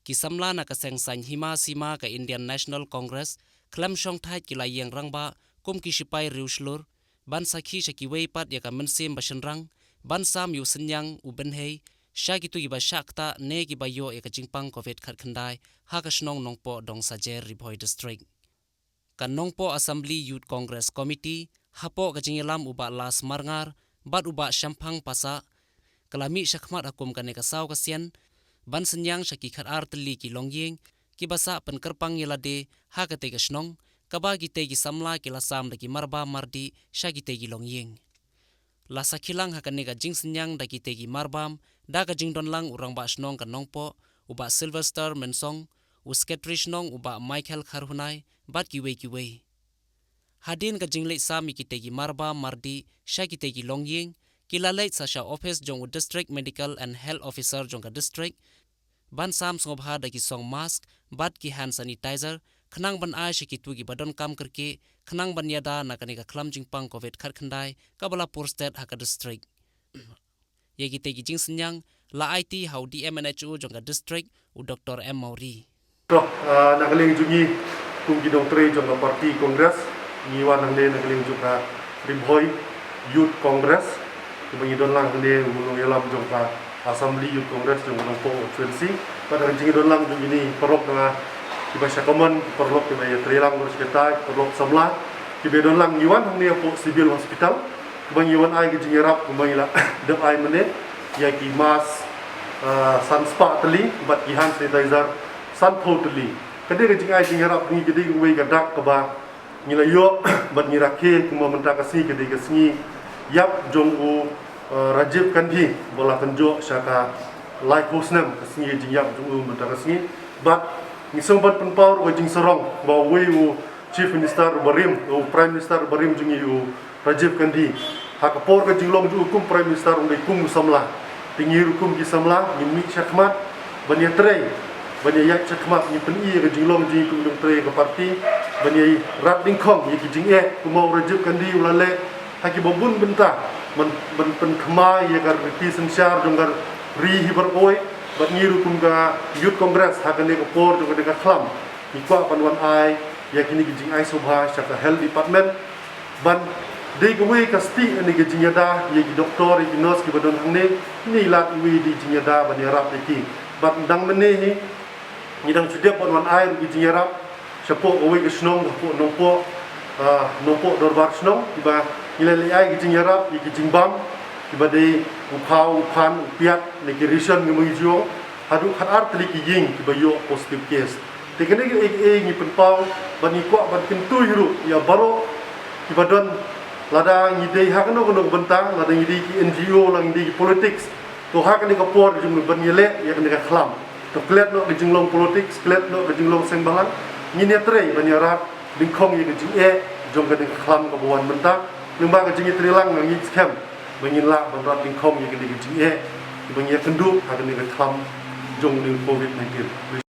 Kisamla na kaseng san hima sima ka Indian National Congress klam shong thai kilai yang rangba kum kishipai riuslur ban sakhi shakiwei pat ya ka mensim bashenrang ban sam yu senyang u benhei sha gitu giba shakta ne giba yo ya ka jingpang covid khat khandai ha ka shnong nongpo dong sajer ribhoi district kan nongpo Assembly Youth Congress Committee hapo ka jingilam uba las marngar bat uba shamphang pasa kalami shakhmat akum kane ka saw kasian ban senyang shaki khat ar tli ki longyeng ki basa penkerpang yelade ha ka te ka shnong kaba gi te gi samla ki lasam da ki marba mardi sha gi te gi longyeng la sakhilang ha kane ka jing senyang da ki te gi marbam da ka jing don lang urang ba shnong ka nongpo uba Sylvester Mensong usketri nong uba Michael Kharhunai bat kiwei hadin ka jingle sami ki te gi marba mardi sha ki te gi longyeng kilalait sa sha office jong district medical and health officer jong ka district ban sam sngobha da ki song mask bat ki hand sanitizer khnang ban ai shiki tu gi badon kam karke khnang ban yada na kane ka khlam jingpang covid khat khandai kabala pur state ha ka district ye gi te gi jing senyang la IT hau DMNHO jong ka district u Dr. M Mauri nakaling jungi kung gidoktre jong ka party congress ngiwan hang de nakaling juga Ribhoi Youth Congress kumangidon lang hande ulung yalam jong ka Assembly Youth Congress jong ulung po FNC pada jingidon lang jong ini perlok na kibasya common perlok kibaya trilang urus kita perlok samla kibedon lang ngiwan hang de po civil hospital kumangiwan ai ki jingirap kumangila dep ai mene ya ki mas sunspa tali bat ki hand sanitizer san totally kade ke jingai jingirap ni kede we gadak kaba ngila yo bat ngirake kuma menta kasi kede ke singi yap jong u Rajiv Gandhi bola kanjo syaka like hostnam singi jing yap jong u menta kasi bat ngisong bat penpower we jing serong ba we u chief minister barim u prime minister barim jingi u Rajiv Gandhi hakapor ke jinglong ju hukum prime minister ung kum samla tinggi hukum ki samla mi syakmat banya trei banya yak chakmat ni peni ke jinglong ji kum dong trei ke parti banya rat dingkhong ye ki jing e kumau Rajiv Gandhi ulale haki bombun benta ben pen khmai ye gar pi sansyar jonggar ri hibar oi bat ngiru kum ga youth congress hakane ko por jong ka khlam ikwa panwan ai ye kini ki jing ai sobha syaka health department ban de gwe kasti ani ke jingada ye ki doktor ye ki nurse ki badon hangne ni lat wi di jingada ban yarap ki bat dang mene ni dang chude panwan ai ki jingarap sapo owe ke snong ko nompo dorbar snong tiba nilai ai ki jingarap ye ki jingbam tiba de ukhau ukhan upiat ne ki rison ngi mujio hadu khat art li ki ying tiba yo positive case tekene ke ni penpau ban ni kwa ban kintu hiru ya baro tiba don lada ngidei hakno kono bentang lada ngidei ki NGO lang ngidei ki politics to hakane ka por jung ban yele ya kene ka khlam to klet no jinglong politics klet no jinglong sengbalang ngine tre ban yarat dingkhong ye jing e jong ka ding khlam ka buan bentang limba ka jing trilang ngi scam bangin la ban rat dingkhong ye jing e bang ye kendu hakane ka khlam jong ding covid 19